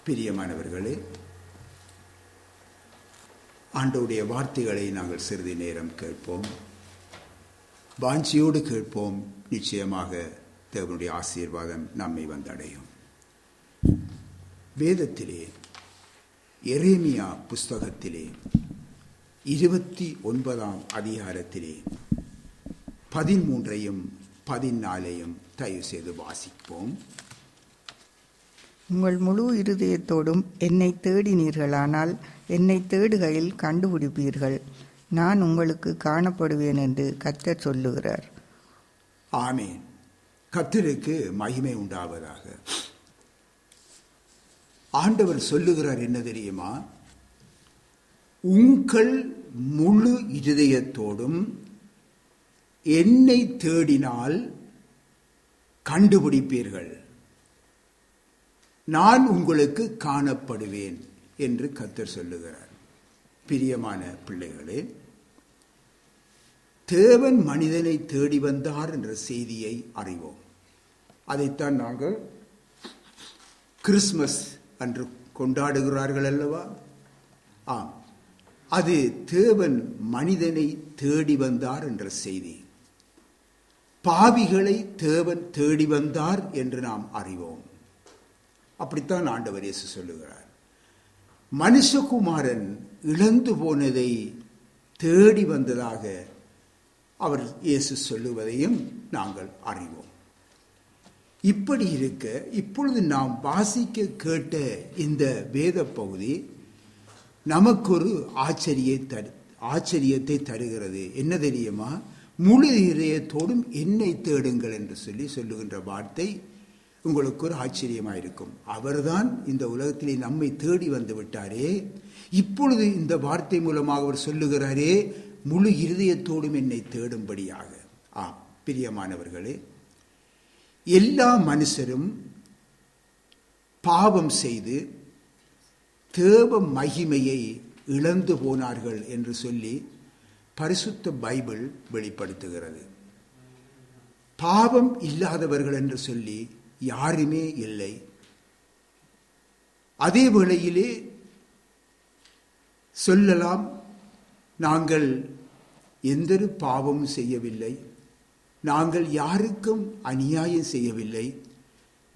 பிரியமானவர்களே, ஆண்டவருடைய வார்த்தைகளை நாங்கள் சிறிது நேரம் கேட்போம். வாஞ்சியோடு கேட்போம். நிச்சயமாக தேவனுடைய ஆசீர்வாதம் நம்மை வந்தடையும். வேதத்திலே எரேமியா புஸ்தகத்திலே 29ஆம் அதிகாரத்திலே 13ஐயும் 14ஐயும் தயவு செய்து வாசிப்போம். உங்கள் முழு இருதயத்தோடும் என்னை தேடினீர்களானால் என்னை தேடுகையில் கண்டுபிடிப்பீர்கள். நான் உங்களுக்கு காணப்படுவேன் என்று கர்த்தர் சொல்லுகிறார். ஆமேன். கர்த்தருக்கு மகிமை உண்டாவதாக. ஆண்டவர் சொல்லுகிறார் என்ன தெரியுமா? உங்கள் முழு இருதயத்தோடும் என்னை தேடினால் கண்டுபிடிப்பீர்கள், நான் உங்களுக்கு காணப்படுவேன் என்று கர்த்தர் சொல்லுகிறார். பிரியமான பிள்ளைகளே, தேவன் மனிதனை தேடி வந்தார் என்ற செய்தியை அறிவோம். அதைத்தான் நாங்கள் கிறிஸ்துமஸ் அன்று கொண்டாடுகிறார்கள் அல்லவா? ஆம், அது தேவன் மனிதனை தேடி வந்தார் என்ற செய்தி. பாவிகளை தேவன் தேடி வந்தார் என்று நாம் அறிவோம். அப்படித்தான் ஆண்டவர் இயேசு சொல்லுகிறார். மனுஷகுமாரன் இழந்து போனதை தேடி வந்ததாக அவர் இயேசு சொல்லுவதையும் நாங்கள் அறிவோம். இப்படி இருக்க, இப்பொழுது நாம் வாசிக்க கேட்ட இந்த வேத பகுதி நமக்கு ஒரு ஆச்சரியத்தை தருகிறது. என்ன தெரியுமா? முழு இதயத்தோடும் என்னை தேடுங்கள் என்று சொல்லுகின்ற வார்த்தை உங்களுக்கு ஒரு ஆச்சரியமாக இருக்கும். அவர்தான் இந்த உலகத்திலே நம்மை தேடி வந்து விட்டாரே. இப்பொழுது இந்த வார்த்தை மூலமாக அவர் சொல்லுகிறாரே, முழு இருதயத்தோடும் என்னை தேடும்படியாக. பிரியமானவர்களே, எல்லா மனுஷரும் பாவம் செய்து தேவ மகிமையை இழந்து போனார்கள் என்று சொல்லி பரிசுத்த பைபிள் வெளிப்படுத்துகிறது. பாவம் இல்லாதவர்கள் என்று சொல்லி யாருமே இல்லை. அதே வேளையிலே சொல்லலாம், நாங்கள் எந்த பாவமும் செய்யவில்லை, நாங்கள் யாருக்கும் அநியாயம் செய்யவில்லை,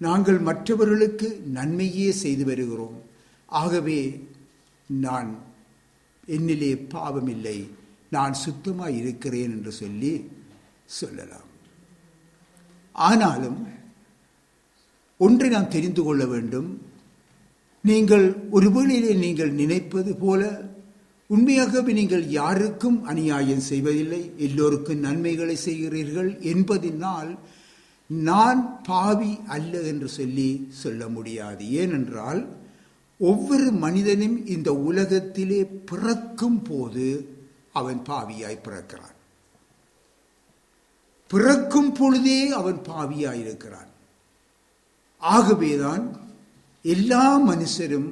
நாங்கள் மற்றவர்களுக்கு நன்மையே செய்து வருகிறோம், ஆகவே நான் என்னிலே பாவமில்லை, நான் சுத்தமாக இருக்கிறேன் என்று சொல்லலாம். ஆனாலும் ஒன்றை நாம் தெரிந்து கொள்ள வேண்டும். நீங்கள் ஒருவேளையிலே நீங்கள் நினைப்பது போல உண்மையாகவே நீங்கள் யாருக்கும் அநியாயம் செய்வதில்லை, எல்லோருக்கும் நன்மைகளை செய்கிறீர்கள் என்பதனால் நான் பாவி அல்ல என்று சொல்ல முடியாது. ஏனென்றால் ஒவ்வொரு மனிதனும் இந்த உலகத்திலே பிறக்கும் போது அவன் பாவியாய் பிறக்கிறான். பிறக்கும் பொழுதே அவன் பாவியாயிருக்கிறான். ஆகவேதான் எல்லா மனுஷரும்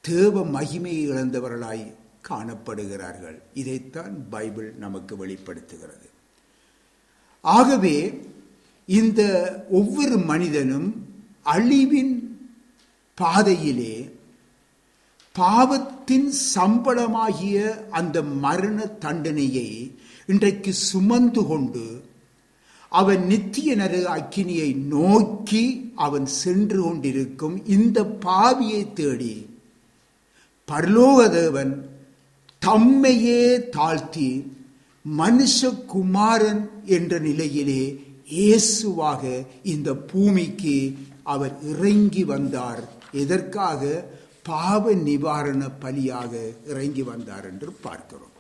தேவ மகிமையை இழந்தவர்களாய் காணப்படுகிறார்கள். இதைத்தான் பைபிள் நமக்கு வெளிப்படுத்துகிறது. ஆகவே இந்த ஒவ்வொரு மனிதனும் அழிவின் பாதையிலே பாவத்தின் சம்பளமாகிய அந்த மரண தண்டனையை இன்றைக்கு சுமந்து கொண்டு அவன் நித்திய நரக அக்கினியை நோக்கி அவன் சென்று கொண்டிருக்கும் இந்த பாவியை தேடி பரலோக தேவன் தம்மையே தாழ்த்தி மனுஷகுமாரன் என்ற நிலையிலே இயேசுவாக இந்த பூமிக்கு அவர் இறங்கி வந்தார். எதற்காக? பாவ நிவாரண பலியாக இறங்கி வந்தார் என்று பார்க்கிறோம்.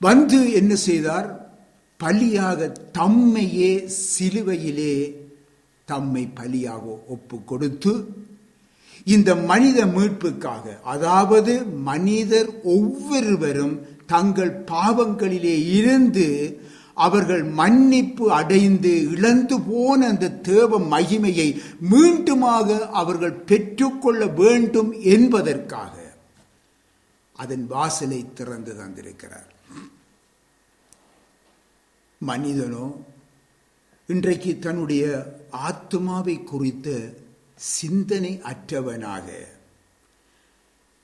வந்து என்ன செய்தார்? பலியாக தம்மையே சிலுவையிலே தம்மை பலியாக ஒப்பு கொடுத்து இந்த மனித மீட்புக்காக, அதாவது மனிதர் ஒவ்வொருவரும் தங்கள் பாவங்களிலே இருந்து அவர்கள் மன்னிப்பு அடைந்து இழந்து போன அந்த தேவ மகிமையை மீண்டுமாக அவர்கள் பெற்றுக்கொள்ள வேண்டும் என்பதற்காக அதன் வாசலை திறந்து தந்திருக்கிறார். மனிதனோ இன்றைக்கு தன்னுடைய ஆத்மாவை குறித்த சிந்தனை அற்றவனாக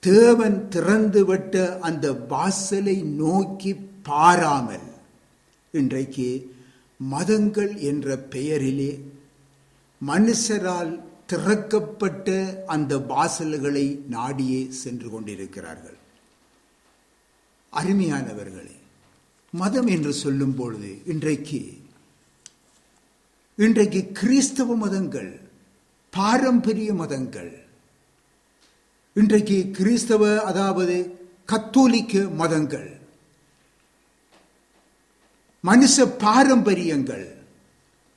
தேவன் திறந்துவிட்ட அந்த வாசலை நோக்கி பாராமல் இன்றைக்கு மதங்கள் என்ற பெயரிலே மனுஷரால் திறக்கப்பட்ட அந்த வாசல்களை நாடியே சென்று கொண்டிருக்கிறார்கள். அருமையானவர்களே, மதம் என்று சொல்லும் பொழுது இன்றைக்கு கிறிஸ்தவ மதங்கள், பாரம்பரிய மதங்கள், இன்றைக்கு கிறிஸ்தவ அதாவது கத்தோலிக்க மதங்கள், மனுஷ பாரம்பரியங்கள்,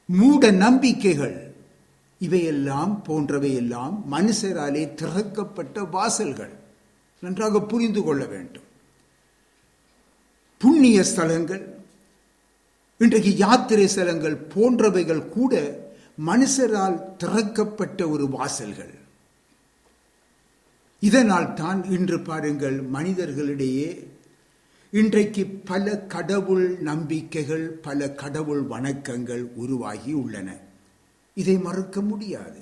மூட நம்பிக்கைகள், இவையெல்லாம் போன்றவையெல்லாம் மனுஷராலே திறக்கப்பட்ட வாசல்கள். நன்றாக புரிந்து கொள்ள வேண்டும். புண்ணிய ஸ்தலங்கள், இன்றைக்கு யாத்திரை ஸ்தலங்கள் போன்றவைகள் கூட மனுஷரால் திறக்கப்பட்ட ஒரு வாசல்கள். இதனால் தான் இன்று பாருங்கள், மனிதர்களிடையே இன்றைக்கு பல கடவுள் நம்பிக்கைகள், பல கடவுள் வணக்கங்கள் உருவாகி உள்ளன. இதை மறுக்க முடியாது.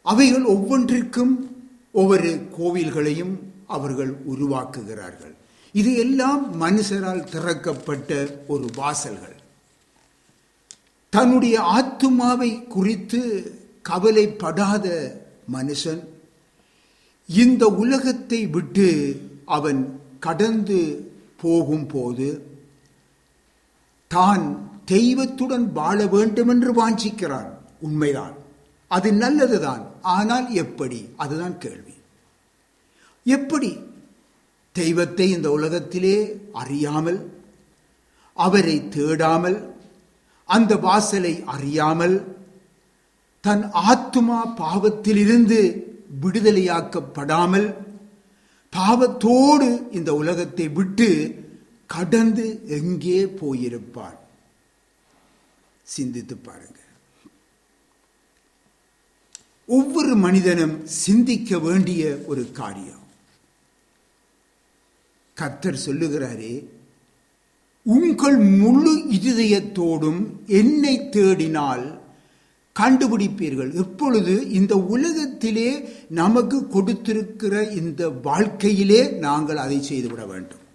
அவைகள் ஒவ்வொன்றிற்கும் ஒவ்வொரு கோவில்களையும் அவர்கள் உருவாக்குகிறார்கள். இது எல்லாம் மனுஷரால் திறக்கப்பட்ட ஒரு வாசல்கள். தன்னுடைய ஆத்துமாவை குறித்து கவலைப்படாத மனுஷன் இந்த உலகத்தை விட்டு அவன் கடந்து போகும்போது தான் தெய்வத்துடன் வாழ வேண்டும் என்று வாஞ்சிக்கிறான். உண்மைதான், அது நல்லதுதான். ஆனால் எப்படி? அதுதான் கேள்வி. எப்படி தெய்வத்தை இந்த உலகத்திலே அறியாமல், அவரை தேடாமல், அந்த வாசலை அறியாமல், தன் ஆத்துமா பாவத்திலிருந்து விடுதலையாக்கப்படாமல் பாவத்தோடு இந்த உலகத்தை விட்டு கடந்து எங்கே போயிருப்பான்? சிந்தித்து பாருங்க. ஒவ்வொரு மனிதனும் சிந்திக்க வேண்டிய ஒரு காரியம். கர்த்தர் சொல்லுகிறாரே, உங்கள் முழு இருதயத்தோடும் என்னை தேடினால் கண்டுபிடிப்பீர்கள். எப்பொழுது? இந்த உலகத்திலே நமக்கு கொடுத்திருக்கிற இந்த வாழ்க்கையிலே நாங்கள் அதை செய்துவிட வேண்டும்.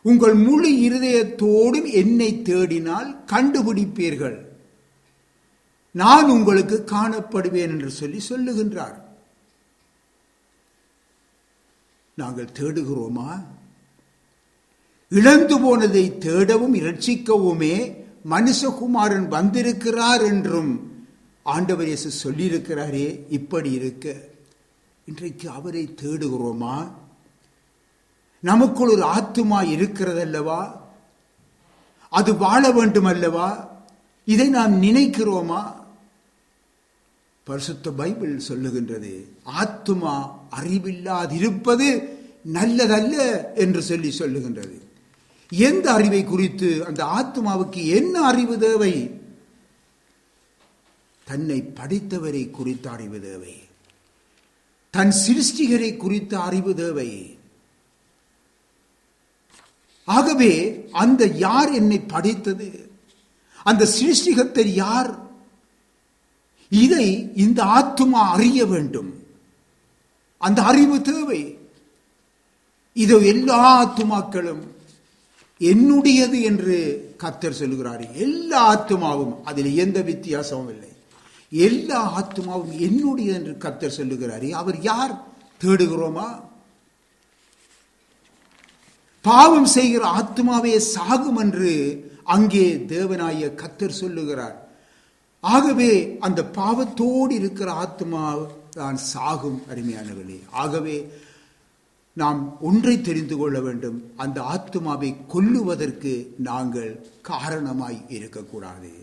உங்கள் முழு இருதயத்தோடும் என்னை தேடினால் கண்டுபிடிப்பீர்கள், நான் உங்களுக்கு காணப்படுவேன் என்று சொல்லுகின்றார். நாங்கள் தேடுகிறோமா? இழந்து போனதை தேடவும் இரட்சிக்கவுமே மனுஷகுமாரன் வந்திருக்கிறார் என்றும் ஆண்டவர் இயேசு சொல்லியிருக்கிறாரே. இப்படி இருக்க இன்றைக்கு அவரை தேடுகிறோமா? நமக்குள் ஒரு ஆத்துமா இருக்கிறதல்லவா, அது வாழ வேண்டும் அல்லவா? இதை நாம் நினைக்கிறோமா? பரிசுத்த பைபிள் சொல்லுகின்றது, ஆத்துமா அறிவில்லாதிருப்பது நல்லதல்ல என்று சொல்லுகின்றது. எந்த அறிவை குறித்து? அந்த ஆத்துமாவுக்கு என்ன அறிவு தேவை? தன்னை படைத்தவரை குறித்த அறிவு தேவை, தன் சிருஷ்டிகரை குறித்த அறிவு தேவை. ஆகவே அந்த யார் என்னை படைத்தது, அந்த சிருஷ்டிகர் யார், இதை இந்த ஆத்துமா அறிய வேண்டும். அந்த அறிவு தேவை. இது எல்லா ஆத்துமாக்களும் என்னுடையது என்று கர்த்தர் சொல்லுகிறார். எல்லா ஆத்துமாவும், அதில் எந்த வித்தியாசமும் இல்லை. எல்லா ஆத்துமாவும் என்னுடைய என்று கர்த்தர் சொல்லுகிறார். அவர் யார்? தேடுகிறோமா? பாவம் செய்கிற ஆத்துமாவே சாகும் என்று அங்கே தேவனாய கர்த்தர் சொல்லுகிறார். ஆகவே அந்த பாவத்தோடு இருக்கிற ஆத்துமா தான் சாகும். அருமையானவர்களே, ஆகவே நாம் ஒன்றை தெரிந்து கொள்ள வேண்டும், அந்த ஆத்துமாவை கொல்லுவதற்கு நாங்கள் காரணமாய் இருக்கக்கூடாது.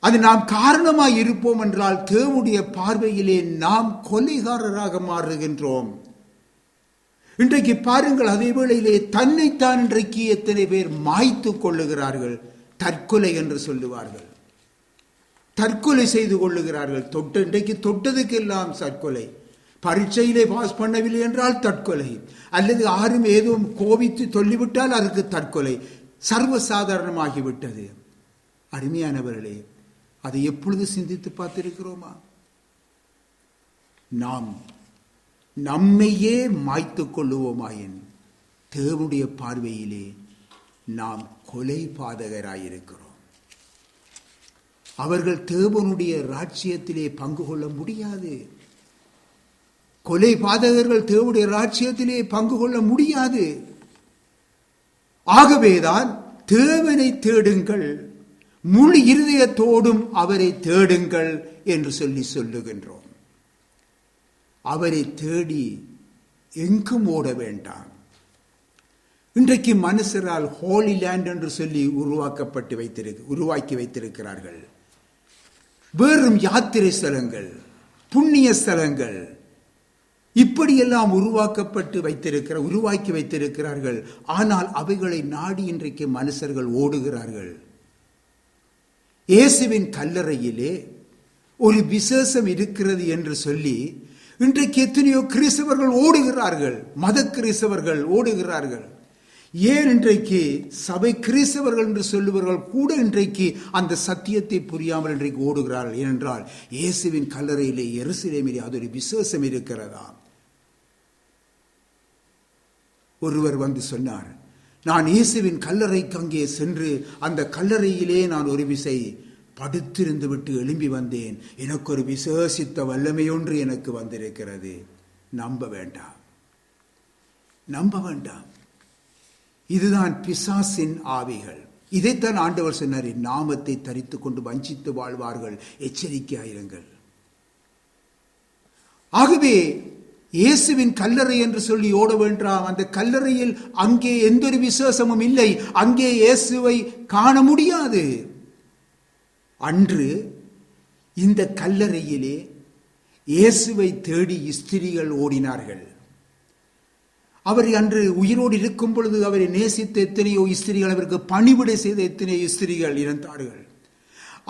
அது நாம் காரணமாய் இருப்போம் என்றால் தேவனுடைய பார்வையிலே நாம் கொலைகாரராக மாறுகின்றோம். இன்றைக்கு பாருங்கள், அதே வேளையிலே தன்னைத்தான் இன்றைக்கு எத்தனை பேர் மாய்த்து கொள்ளுகிறார்கள். தற்கொலை என்று சொல்லுவார்கள், தற்கொலை செய்து கொள்ளுகிறார்கள். இன்றைக்கு தொட்டதுக்கெல்லாம் தற்கொலை. பரீட்சையிலே பாஸ் பண்ணவில்லை என்றால் தற்கொலை, அல்லது யாரும் ஏதோ கோபித்து சொல்லிவிட்டால் அதுக்கு தற்கொலை சர்வசாதாரணமாகிவிட்டது. அருமையானவர்களே, அதை எப்பொழுது சிந்தித்து பார்த்திருக்கிறோமா? நாம் நம்மையே மாய்த்து கொள்ளுவோமாயின் தேவனுடைய பார்வையிலே நாம் கொலை பாதகராயிருக்கிறோம். அவர்கள் தேவனுடைய ராஜ்யத்திலே பங்கு கொள்ள முடியாது. கொலை பாதகர்கள் தேவனுடைய ராஜ்யத்திலே பங்கு கொள்ள முடியாது. ஆகவேதான் தேவனை தேடுங்கள், முழு இருதயத்தோடும் அவரை தேடுங்கள் என்று சொல்லுகின்றோம். அவரை தேடி எங்கும் ஓட வேண்டாம். இன்றைக்கு மனுஷரால் ஹோலி லேண்ட் என்று சொல்லி உருவாக்கி வைத்திருக்கிறார்கள். வெறும் யாத்திரை ஸ்தலங்கள், புண்ணிய ஸ்தலங்கள் இப்படியெல்லாம் உருவாக்கி வைத்திருக்கிறார்கள். ஆனால் அவைகளை நாடி இன்றைக்கு மனுஷர்கள் ஓடுகிறார்கள். இயேசுவின் கல்லறையிலே ஒரு விசேஷம் இருக்கிறது என்று சொல்லி இன்றைக்கு எத்தனையோ கிறிஸ்தவர்கள் ஓடுகிறார்கள், மத கிறிஸ்தவர்கள் ஓடுகிறார்கள். ஏன் இன்றைக்கு சபை கிறிஸ்தவர்கள் என்று சொல்லுவர்கள் கூட இன்றைக்கு அந்த சத்தியத்தை புரியாமல் இன்றைக்கு ஓடுகிறார்கள்? ஏனென்றால் இயேசுவின் கல்லறையிலே எருசலேமிலே அது ஒரு விசேஷம் இருக்கிறதா. ஒருவர் வந்து சொன்னார், நான் இயேசுவின் கல்லறைக்கு அங்கே சென்று அந்த கல்லறையிலே நான் ஒரு விசை படுத்திருந்து விட்டு எழும்பி வந்தேன். எனக்கு ஒரு விசேஷித்த வல்லமை ஒன்று எனக்கு வந்திருக்கிறது. நம்ப வேண்டாம், நம்ப வேண்டாம். இதுதான் பிசாசின் ஆவிகள். இதைத்தான் ஆண்டவர் சொன்னார், நாமத்தை தரித்து கொண்டு வஞ்சித்து வாழ்வார்கள், எச்சரிக்கையாயிருங்கள். ஆகவே இயேசுவின் கல்லறை என்று சொல்லி ஓட வேண்டாம். அந்த கல்லறையில் அங்கே எந்த ஒரு விசேஷமும் இல்லை, அங்கே இயேசுவை காண முடியாது. அன்று இந்த கல்லறையிலே இயேசுவை தேடி ஸ்திரீகள் ஓடினார்கள். அவர் அன்று உயிரோடு இருக்கும் பொழுது அவரை நேசித்த எத்தனையோ ஸ்திரீகள், அவருக்கு பணிவிடை செய்த எத்தனையோ ஸ்திரீகள் இருந்தார்கள்.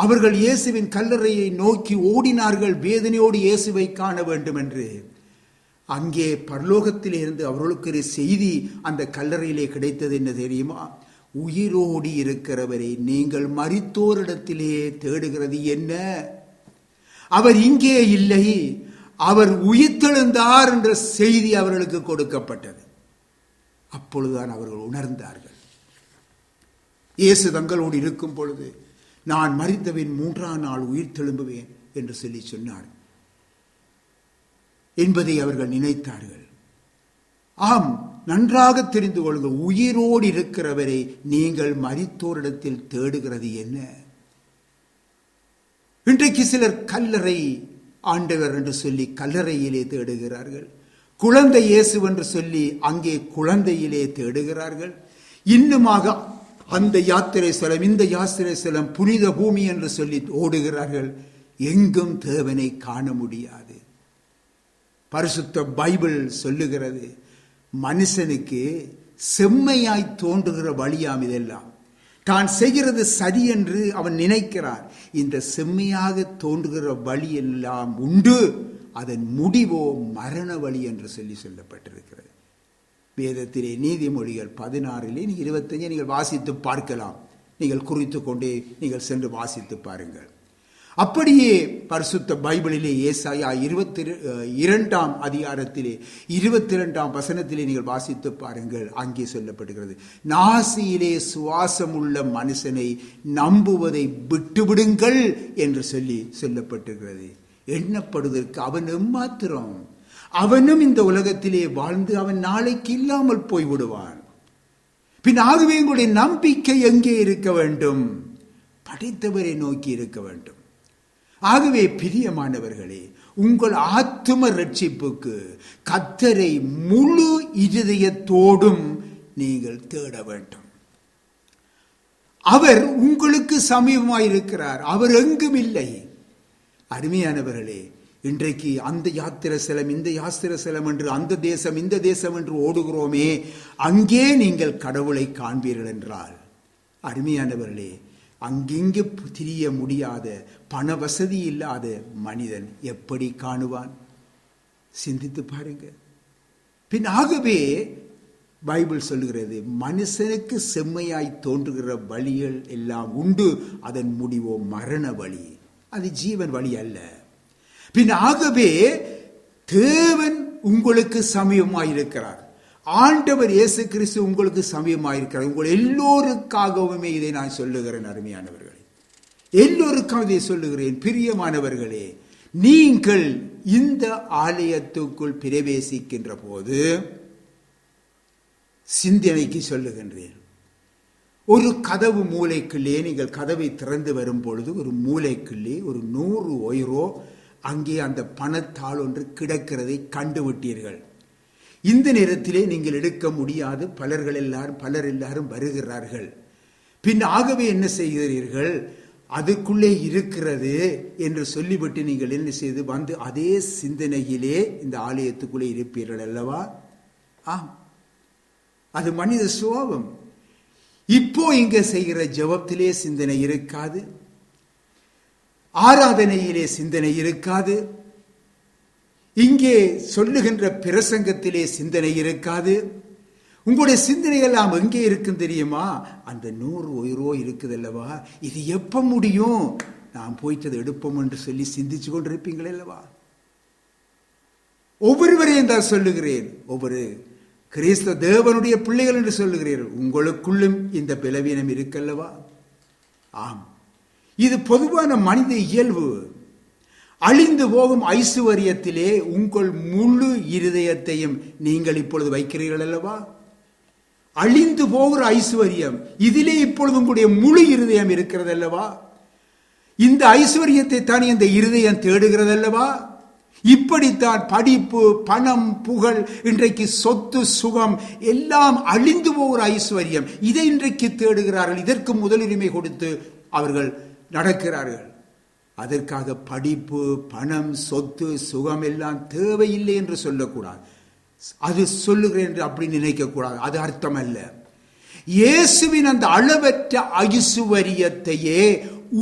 அவர்கள் இயேசுவின் கல்லறையை நோக்கி ஓடினார்கள், வேதனையோடு இயேசுவை காண வேண்டும் என்று. அங்கே பரலோகத்திலே இருந்து அவர்களுக்கு ஒரு செய்தி அந்த கல்லறையிலே கிடைத்தது. என்ன தெரியுமா? உயிரோடி இருக்கிறவரை நீங்கள் மரித்தோரிடத்திலே தேடுகிறது என்ன? அவர் இங்கே இல்லை, அவர் உயிர்த்தெழுந்தார் என்ற செய்தி அவர்களுக்கு கொடுக்கப்பட்டது. அப்பொழுதுதான் அவர்கள் உணர்ந்தார்கள். இயேசு தங்களோடு இருக்கும் பொழுது நான் மரித்தவின் 3ஆம் நாள் உயிர்த்தெழும்புவேன் என்று சொல்லி சொன்னார் என்பதை அவர்கள் நினைத்தார்கள். ஆம், நன்றாக தெரிந்து கொள்ளுங்கள், உயிரோடு இருக்கிறவரை நீங்கள் மரித்தோரிடத்தில் தேடுகிறது என்ன? இன்றைக்கு சிலர் கல்லறை ஆண்டவர் என்று சொல்லி கல்லறையிலே தேடுகிறார்கள். குழந்தை இயேசு என்று சொல்லி அங்கே குழந்தையிலே தேடுகிறார்கள். இன்னுமாக அந்த யாத்திரை ஸ்தலம், இந்த யாத்திரை ஸ்தலம் புனித பூமி என்று சொல்லி ஓடுகிறார்கள். எங்கும் தேவனை காண முடியாது. பரிசுத்த பைபிள் சொல்லுகிறது, மனுஷனுக்கு செம்மையாய் தோன்றுகிற வழியாம் இதெல்லாம். தான் செய்கிறது சரி என்று அவன் நினைக்கிறான். இந்த செம்மையாக தோன்றுகிற வழி எல்லாம் உண்டு, அதன் முடிவோ மரண வழி என்று சொல்லப்பட்டிருக்கிறது. வேதத்திலே நீதிமொழிகள் 16 25 நீங்கள் வாசித்து பார்க்கலாம். நீங்கள் குறித்து கொண்டே நீங்கள் சென்று வாசித்து பாருங்கள். அப்படியே பரிசுத்த பைபிளிலே ஏசாயா 22ஆம் அதிகாரத்திலே 22ஆம் வசனத்திலே நீங்கள் வாசித்து பாருங்கள். அங்கே சொல்லப்படுகிறது, நாசியிலே சுவாசம் உள்ள மனுஷனை நம்புவதை விட்டுவிடுங்கள் என்று சொல்லப்பட்டிருக்கிறது. எண்ணப்படுவதற்கு அவன் எம்மாத்திரம்? அவனும் இந்த உலகத்திலே வாழ்ந்து அவன் நாளைக்கு இல்லாமல் போய்விடுவான். பின் ஆகவே உங்களுடைய நம்பிக்கை எங்கே இருக்க வேண்டும்? படைத்தவரை நோக்கி இருக்க வேண்டும். ஆகவே பிரியமானவர்களே, உங்கள் ஆத்தும ரட்சிப்புக்கு கர்த்தரை முழு இருதயத்தோடும் நீங்கள் தேட வேண்டும். அவர் உங்களுக்கு சமீபமாயிருக்கிறார், அவர் எங்கும் இல்லை. அருமையானவர்களே, இன்றைக்கு அந்த யாத்திரை ஸ்தலம், இந்த யாத்திரை ஸ்தலம் என்று, அந்த தேசம் இந்த தேசம் என்று ஓடுகிறோமே, அங்கே நீங்கள் கடவுளை காண்பீர்கள் என்றால், அருமையானவர்களே, அங்கிங்கு திரிய முடியாத பண வசதி இல்லாத மனிதன் எப்படி காணுவான்? சிந்தித்து பாருங்க. பின் ஆகவே பைபிள் சொல்லுகிறது, மனுஷனுக்கு செம்மையாய் தோன்றுகிற வழிகள் எல்லாம் உண்டு, அதன் முடிவோ மரண வழி. அது ஜீவன் வழி அல்ல. பின் ஆகவே தேவன் உங்களுக்கு சமீபமாயிருக்கிறார். ஆண்டவர் இயேசு கிறிஸ்து உங்களுக்கு சமீபமாயிருக்கிறார். உங்கள் எல்லோருக்காகவுமே இதை நான் சொல்லுகிறேன். அருமையானவர்களே, எல்லோருக்காக இதை சொல்லுகிறேன். பிரியமானவர்களே, நீங்கள் இந்த ஆலயத்துக்குள் பிரவேசிக்கின்ற போது சிந்தனைக்கு சொல்லுகின்றேன். ஒரு கதவு மூலைக்குள்ளே நீங்கள் கதவை திறந்து வரும் பொழுது ஒரு மூலைக்குள்ளே ஒரு 100 €, அங்கே அந்த பணத்தாள் ஒன்று கிடக்கிறதை கண்டுவிட்டீர்கள். இந்த நேரத்திலே நீங்கள் எடுக்க முடியாது. பலர் எல்லாரும் வருகிறார்கள். பின் ஆகவே என்ன செய்கிறீர்கள்? அதுக்குள்ளே இருக்கிறது என்று சொல்லிவிட்டு நீங்கள் என்ன செய்து வந்து அதே சிந்தனையிலே இந்த ஆலயத்துக்குள்ளே இருப்பீர்கள் அல்லவா? ஆம், அது மனித சுபாவம். இப்போ இங்க செய்கிற ஜெபத்திலே சிந்தனை இருக்காது, ஆராதனையிலே சிந்தனை இருக்காது, இங்கே சொல்லுகின்ற பிரசங்கத்திலே சிந்தனை இருக்காது. உங்களுடைய சிந்தனை எல்லாம் எங்கே இருக்கும் தெரியுமா? அந்த 100 € இருக்குது அல்லவா, இது எப்ப முடியும், நான் போயிட்டு அதை எடுப்போம் என்று சொல்லி சிந்திச்சு கொண்டிருப்பீங்களே அல்லவா? ஒவ்வொருவரையும் தான் சொல்லுகிறேன், ஒவ்வொரு கிறிஸ்து தேவனுடைய பிள்ளைகள் என்று சொல்லுகிறீர்கள், உங்களுக்குள்ளும் இந்த பலவீனம் இருக்கல்லவா? ஆம், இது பொதுவான மனித இயல்பு. அழிந்து போகும் ஐசுவரியத்திலே உங்கள் முழு இருதயத்தையும் நீங்கள் இப்பொழுது வைக்கிறீர்கள் அல்லவா? அழிந்து போகிற ஐசுவரியம், இதிலே இப்பொழுது உங்களுடைய முழு இருதயம் இருக்கிறது அல்லவா? இந்த ஐஸ்வர்யத்தை தான் இந்த இருதயம் தேடுகிறது அல்லவா? இப்படித்தான் படிப்பு, பணம், புகழ், இன்றைக்கு சொத்து, சுகம் எல்லாம் அழிந்து போகிற ஐஸ்வர்யம், இதை இன்றைக்கு தேடுகிறார்கள். இதற்கு முதலுரிமை கொடுத்து அவர்கள் நடக்கிறார்கள். அதற்காக படிப்பு, பணம், சொத்து, சுகம் எல்லாம் தேவையில்லை என்று சொல்லக்கூடாது. அது சொல்லுகிறேன் என்று அப்படி நினைக்க கூடாது, அது அர்த்தம் அல்ல. இயேசுவின் அந்த அளவற்ற ஐசுவரியத்தையே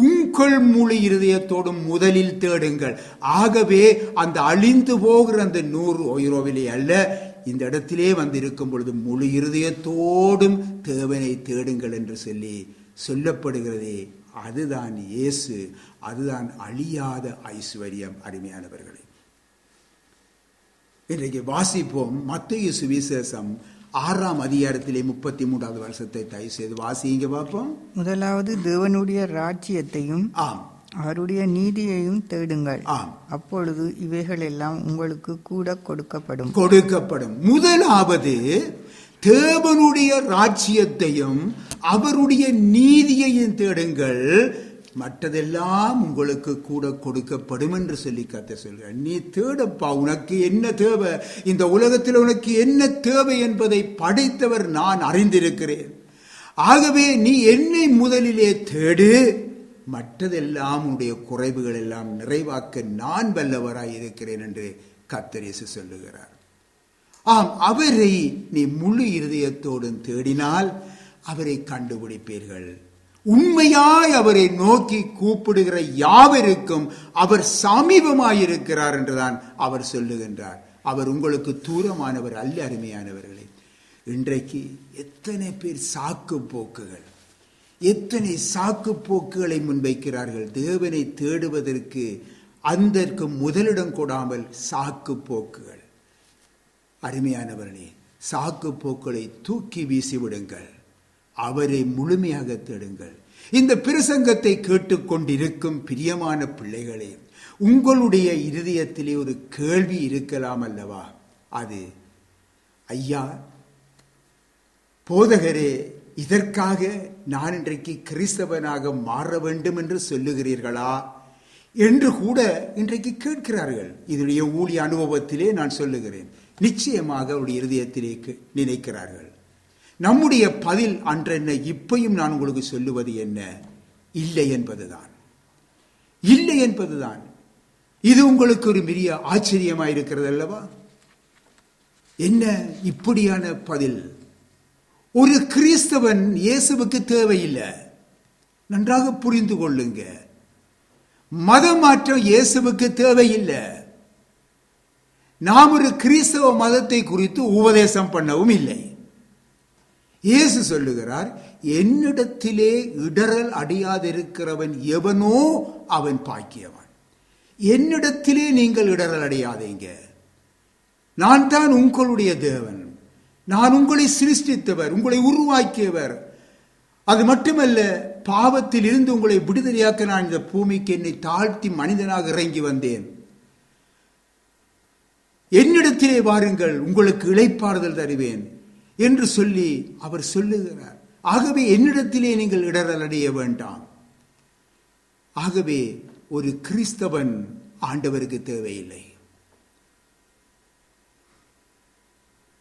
உங்கள் முழு இருதயத்தோடும் முதலில் தேடுங்கள். ஆகவே அந்த அழிந்து போகிற அந்த 100 € அல்ல, இந்த இடத்திலே வந்து இருக்கும் பொழுது முழு இருதயத்தோடும் தேவனை தேடுங்கள் என்று சொல்லி சொல்லப்படுகிறதே, அதுதான் இயேசு, அதுதான் அழியாத ஐஸ்வர்யம். அருமையானவர்களே, இன்றைக்கு வாசிப்போம் மத்தேயு சுவிசேஷம் 6ஆம் அதிகாரத்திலே 33வது வருஷத்தை தயவு செய்து வாசிங்க பார்ப்போம். முதலாவது தேவனுடைய ராஜ்யத்தையும் அவருடைய நீதியையும் தேடுங்கள், அப்பொழுது இவைகள் எல்லாம் உங்களுக்கு கூட கொடுக்கப்படும். முதலாவது தேவனுடைய ராஜ்யத்தையும் அவருடைய நீதியையும் தேடுங்கள், மற்றதெல்லாம் உங்களுக்கு கூட கொடுக்கப்படும் என்று சொல்லி கர்த்தர் சொல்கிறார். நீ தேடப்பா, உனக்கு என்ன தேவை, இந்த உலகத்தில் உனக்கு என்ன தேவை என்பதை படைத்தவர் நான் அறிந்திருக்கிறேன். ஆகவே நீ என்னை முதலிலே தேடு, மற்றதெல்லாம் உன்னுடைய குறைவுகள் எல்லாம் நிறைவாக்க நான் வல்லவராய் இருக்கிறேன் என்று கர்த்தர் இயேசு சொல்லுகிறார். ஆம், அவரை நீ முழு இருதயத்தோடும் தேடினால் அவரை கண்டுபிடிப்பீர்கள். உண்மையாய் அவரை நோக்கி கூப்பிடுகிற யாவருக்கும் அவர் சமீபமாயிருக்கிறார் என்றுதான் அவர் சொல்லுகின்றார். அவர் உங்களுக்கு தூரமானவர் அல்ல. அருமையானவர்களே, இன்றைக்கு எத்தனை பேர் சாக்கு போக்குகள், எத்தனை சாக்கு போக்குகளை முன்வைக்கிறார்கள். தேவனை தேடுவதற்கு அதற்கு முதலிடம் கொடாமல் சாக்கு போக்குகள். அருமையானவர்களே, சாக்கு போக்களை தூக்கி வீசிவிடுங்கள், அவரை முழுமையாக தேடுங்கள். இந்த பிரசங்கத்தை கேட்டுக்கொண்டிருக்கும் பிரியமான பிள்ளைகளே, உங்களுடைய இருதயத்திலே ஒரு கேள்வி இருக்கலாம் அல்லவா? அது, ஐயா போதகரே, இதற்காக நான் இன்றைக்கு கிறிஸ்தவனாக மாற வேண்டும் என்று சொல்லுகிறீர்களா என்று கூட இன்றைக்கு கேட்கிறார்கள். இதனுடைய ஊழிய அனுபவத்திலே நான் சொல்லுகிறேன், நிச்சயமாக அவருடைய இருதயத்திலே நினைக்கிறார்கள். நம்முடைய பதில் அன்றென்ன, இப்பையும் நான் உங்களுக்கு சொல்லுவது என்ன? இல்லை என்பதுதான், இல்லை என்பதுதான். இது உங்களுக்கு ஒரு பெரிய ஆச்சரியமாயிருக்கிறது அல்லவா? என்ன இப்படியான பதில்? ஒரு கிறிஸ்தவன் இயேசுவுக்கு தேவையில்லை. நன்றாக புரிந்து கொள்ளுங்க, மதமாற்றம் இயேசுவுக்கு தேவையில்லை. நாம் ஒரு கிறிஸ்தவ மதத்தை குறித்து உபதேசம் பண்ணவும் இல்லை. இயேசு சொல்லுகிறார், என்னிடத்திலே இடறல் அடையாதிருக்கிறவன் எவனோ அவன் பாக்கியவான். என்னிடத்திலே நீங்கள் இடறல் அடையாதீங்க. நான் தான் உங்களுடைய தேவன். நான் உங்களை சிருஷ்டித்தவர், உங்களை உருவாக்கியவர். அது மட்டுமல்ல, பாவத்தில் இருந்து உங்களை விடுதலையாக்க நான் இந்த பூமிக்கு என்னை தாழ்த்தி மனிதனாக இறங்கி வந்தேன். என்னிடத்திலே வாருங்கள், உங்களுக்கு இளைப்பாறுதல் தருவேன் என்று சொல்லி அவர் சொல்லுகிறார். ஆகவே என்னிடத்திலே நீங்கள் இடறல் அடைய வேண்டாம். ஆகவே ஒரு கிறிஸ்தவன் ஆண்டவருக்கு தேவையில்லை.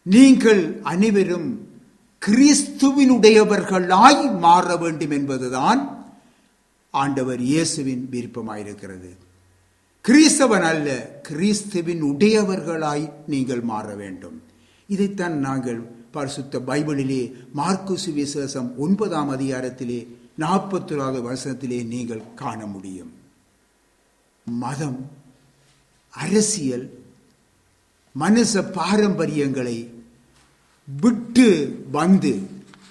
நீங்கள் அனைவரும் கிறிஸ்துவினுடையவர்களாய் மாற வேண்டும் என்பதுதான் ஆண்டவர் இயேசுவின் விருப்பமாயிருக்கிறது. கிறிஸ்தவன் அல்ல, கிறிஸ்துவின் உடையவர்களாய் நீங்கள் மாற வேண்டும். இதைத்தான் நாங்கள் பரிசுத்த பைபிளிலே மார்க்கு சுவிசேஷம் 9ஆம் அதிகாரத்திலே 41வது வசனத்திலே நீங்கள் காண முடியும். மதம், அரசியல், மனுஷ பாரம்பரியங்களை விட்டு வந்து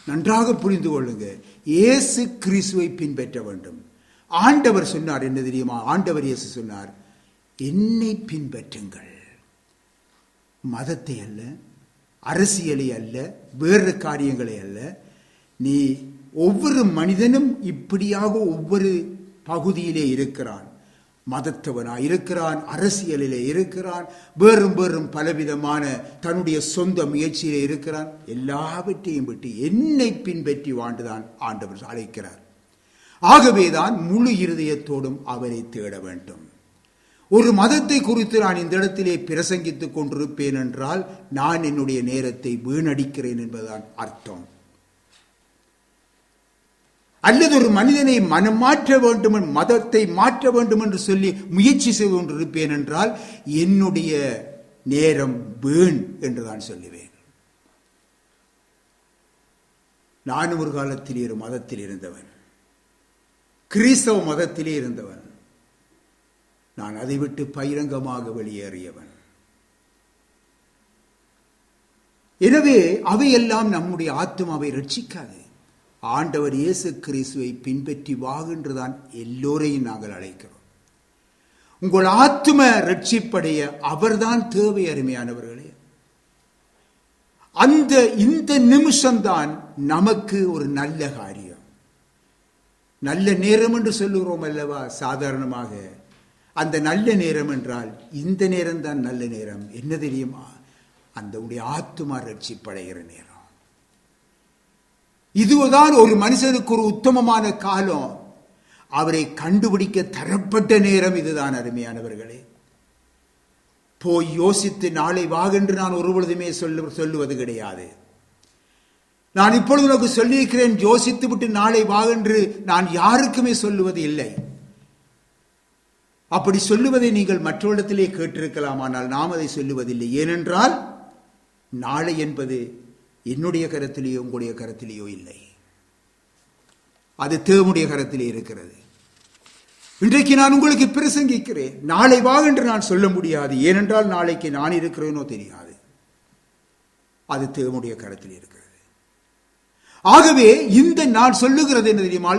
நன்றாக புரிந்து கொள்ளுங்க, இயேசு கிறிஸ்துவை பின்பற்ற வேண்டும். ஆண்டவர் சொன்னார், என்ன தெரியுமா? ஆண்டவர் இயேசு சொன்னார், என்னை பின்பற்றுங்கள். மதத்தை அல்ல, அரசியலை அல்ல, வேறு காரியங்களை அல்ல. நீ ஒவ்வொரு மனிதனும் இப்படியாக ஒவ்வொரு பகுதியிலே இருக்கிறான். மதத்தவனாய் இருக்கிறான், அரசியலிலே இருக்கிறான், வேறும் வேறும் பலவிதமான தன்னுடைய சொந்த முயற்சியிலே இருக்கிறான். எல்லாவற்றையும் விட்டு என்னை பின்பற்றி வாழ்ந்துதான் ஆண்டவர் அழைக்கிறார். ஆகவேதான் முழு இருதயத்தோடும் அவரை தேட வேண்டும். ஒரு மதத்தை குறித்து நான் இந்த இடத்திலே பிரசங்கித்துக் கொண்டிருப்பேன் என்றால் நான் என்னுடைய நேரத்தை வீணடிக்கிறேன் என்பதுதான் அர்த்தம். அல்லது ஒரு மனிதனை மனம் மாற்ற வேண்டும், மதத்தை மாற்ற வேண்டும் என்று சொல்லி முயற்சி செய்து கொண்டிருப்பேன் என்றால் என்னுடைய நேரம் வீண் என்று நான் சொல்லுவேன். நானும் ஒரு காலத்திலே ஒரு மதத்தில் இருந்தவன், கிறிஸ்தவ மதத்திலே இருந்தவன். நான் அதை விட்டு பகிரங்கமாக வெளியேறியவன். எனவே அவையெல்லாம் நம்முடைய ஆத்துமாவை ரட்சிக்காது. ஆண்டவர் இயேசு கிறிஸ்துவை பின்பற்றி வாகின்றுதான் எல்லோரையும் நாங்கள் அழைக்கிறோம். உங்கள் ஆத்தும ரட்சிப்படைய அவர்தான் தேவை. அருமையானவர்களே, இந்த நிமிஷம்தான் நமக்கு ஒரு நல்ல காரியம். நல்ல நேரம் என்று சொல்லுகிறோம் அல்லவா? சாதாரணமாக அந்த நல்ல நேரம் என்றால் இந்த நேரம் தான் நல்ல நேரம். என்ன தெரியுமா? அந்த ஆத்துமா ரட்சிப்படைகிற நேரம். இதுதான் ஒரு மனுஷனுக்கு ஒரு உத்தமமான காலம். அவரை கண்டுபிடிக்க தரப்பட்ட நேரம் இதுதான். அருமையானவர்களே, போய் யோசித்து நாளை வாகென்று நான் ஒருபொழுதுமே சொல்லுவது கிடையாது. நான் இப்பொழுது உனக்கு சொல்லியிருக்கிறேன், யோசித்து விட்டு நாளை வாகென்று நான் யாருக்குமே சொல்லுவது இல்லை. அப்படி சொல்லுவதை நீங்கள் மற்றவரிடத்திலே கேட்டிருக்கலாம், ஆனால் நாம் அதை சொல்லுவதில்லை. ஏனென்றால் நாளை என்பது என்னுடைய கரத்திலேயோ உங்களுடைய கரத்திலேயோ இல்லை, அது தேவனுடைய கரத்திலே இருக்கிறது. இன்றைக்கு நான் உங்களுக்கு பிரசங்கிக்கிறேன், நாளை வா என்று நான் சொல்ல முடியாது. ஏனென்றால் நாளைக்கு நான் இருக்கிறேனோ தெரியாது, அது தேவனுடைய கரத்தில் இருக்கிறது. ஆகவே இந்த நான் சொல்லுகிறது என்ன தெரியுமா?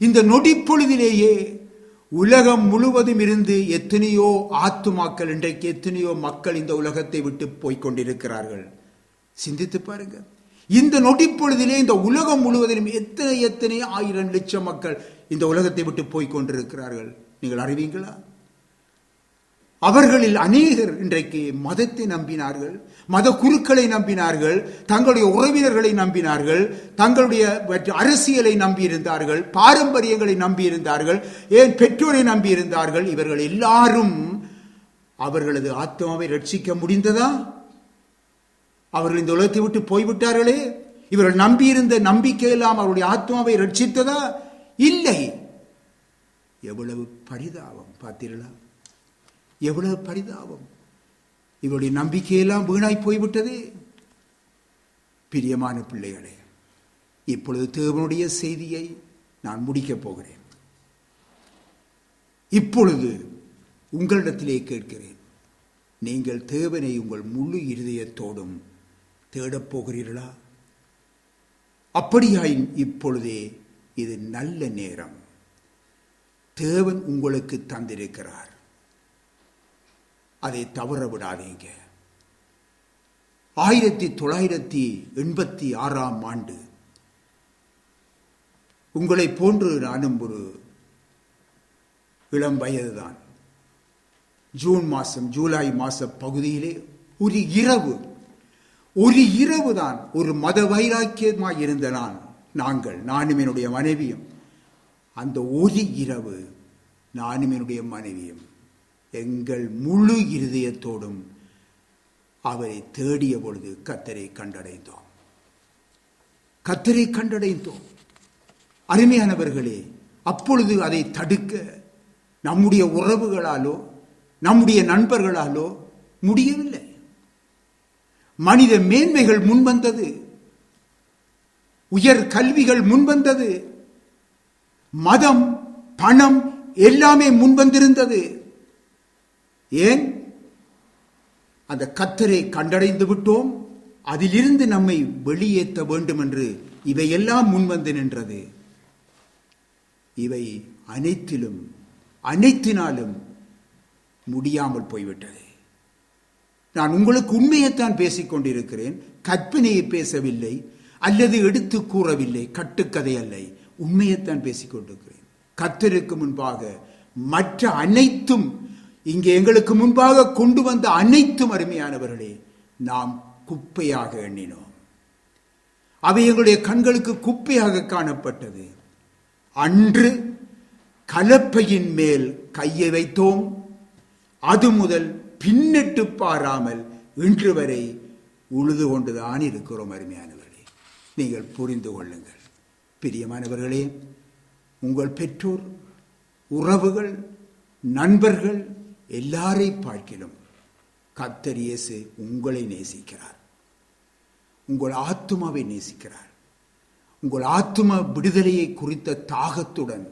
இந்த நொடிப்பொழுதிலேயே உலகம் முழுவதும் இருந்து எத்தனையோ ஆத்துமாக்கள், இன்றைக்கு எத்தனையோ மக்கள் இந்த உலகத்தை விட்டு போய்கொண்டிருக்கிறார்கள். சிந்தித்து பாருங்க. இந்த நொடிப்பொழுதிலே இந்த உலகம் முழுவதிலும் எத்தனை ஆயிரம் லட்சம் மக்கள் இந்த உலகத்தை விட்டு போய்கொண்டிருக்கிறார்கள். நீங்கள் அறிவீங்களா? அவர்களில் அநேகர் இன்றைக்கு மதத்தை நம்பினார்கள், மத குருக்களை நம்பினார்கள், தங்களுடைய உறவினர்களை நம்பினார்கள், தங்களுடைய அரசியலை நம்பியிருந்தார்கள், பாரம்பரியங்களை நம்பியிருந்தார்கள், ஏன் பெற்றோரை நம்பியிருந்தார்கள். இவர்கள் எல்லாரும் அவர்களது ஆத்மாவை ரட்சிக்க முடிந்ததா? அவர்கள் இந்த உலகத்தை விட்டு போய்விட்டார்களே. இவர்கள் நம்பியிருந்த நம்பிக்கையெல்லாம் அவருடைய ஆத்மாவை ரட்சித்ததா? இல்லை. எவ்வளவு பரிதாபம் பார்த்தீர்களா? எவ்வளவு பரிதாபம்! இவருடைய நம்பிக்கையெல்லாம் வீணாய் போய்விட்டதே. பிரியமான பிள்ளைகளே, இப்பொழுது தேவனுடைய செய்தியை நான் முடிக்கப் போகிறேன். இப்பொழுது உங்களிடத்திலே கேட்கிறேன், நீங்கள் தேவனை உங்கள் முழு இருதயத்தோடும் தேடப் போகிறீர்களா? அப்படியாயின் இப்பொழுதே இது நல்ல நேரம். தேவன் உங்களுக்கு தந்திருக்கிறார், அதை தவற விடாதீங்க. 1986 ஆண்டு உங்களை போன்று நானும் ஒரு இளம் வயதுதான். ஜூலை மாச பகுதியிலே ஒரு இரவு தான் ஒரு மத வைராக்கியமாய் இருந்த நானும் என்னுடைய மனைவியும், அந்த ஒரு இரவு நானும் என்னுடைய மனைவியும் எங்கள் முழு இருதயத்தோடும் அவரை தேடிய பொழுது கர்த்தரை கண்டடைந்தோம். அருமையானவர்களே, அப்பொழுது அதை தடுக்க நம்முடைய உறவுகளாலோ நம்முடைய நண்பர்களாலோ முடியவில்லை. மனித மேன்மைகள் முன்வந்தது, உயர் கல்விகள் முன்வந்தது, மதம், பணம் எல்லாமே முன்வந்திருந்தது. ஏன்? அந்த கர்த்தரை கண்டடைந்து விட்டோம், அதிலிருந்து நம்மை வெளியேற்ற வேண்டும் என்று இவையெல்லாம் முன்வந்து நின்றது. இவை அனைத்தினாலும் முடியாமல் போய்விட்டது. நான் உங்களுக்கு உண்மையைத்தான் பேசிக் கொண்டிருக்கிறேன், கற்பனையை பேசவில்லை அல்லது எடுத்து கூறவில்லை, கட்டுக்கதை அல்ல, உண்மையைத்தான் பேசிக் கொண்டிருக்கிறேன். கர்த்தருக்கு முன்பாக மற்ற அனைத்தும், இங்கே எங்களுக்கு முன்பாக கொண்டு வந்த அனைத்தும் அருமையானவர்களே நாம் குப்பையாக எண்ணினோம். அவை எங்களுடைய கண்களுக்கு குப்பையாக காணப்பட்டது. அன்று கலப்பையின் மேல் கையை வைத்தோம், அது முதல் பின்னிட்டு பாராமல் இன்று வரை உழுது கொண்டுதான் இருக்கிறோம். அருமையானவர்களே, நீங்கள் புரிந்து கொள்ளுங்கள். பிரியமானவர்களே, உங்கள் பெற்றோர், உறவுகள், நண்பர்கள் எல்லாரை பார்க்கிலும் கர்த்தர் இயேசு உங்களை நேசிக்கிறார், உங்கள் ஆத்துமாவை நேசிக்கிறார். உங்கள் ஆத்தும விடுதலையை குறித்த தாகத்துடன்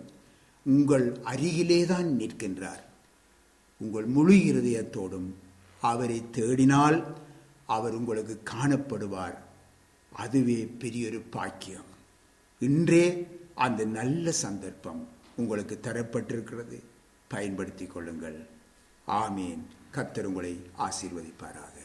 உங்கள் அருகிலேதான் நிற்கின்றார். உங்கள் முழு இருதயத்தோடும் அவரை தேடினால் அவர் உங்களுக்கு காணப்படுவார். அதுவே பெரியொரு பாக்கியம். இன்றே அந்த நல்ல சந்தர்ப்பம் உங்களுக்கு தரப்பட்டிருக்கிறது, பயன்படுத்திக் கொள்ளுங்கள். ஆமீன். கர்த்தர் உங்களை ஆசீர்வதிப்பாராக.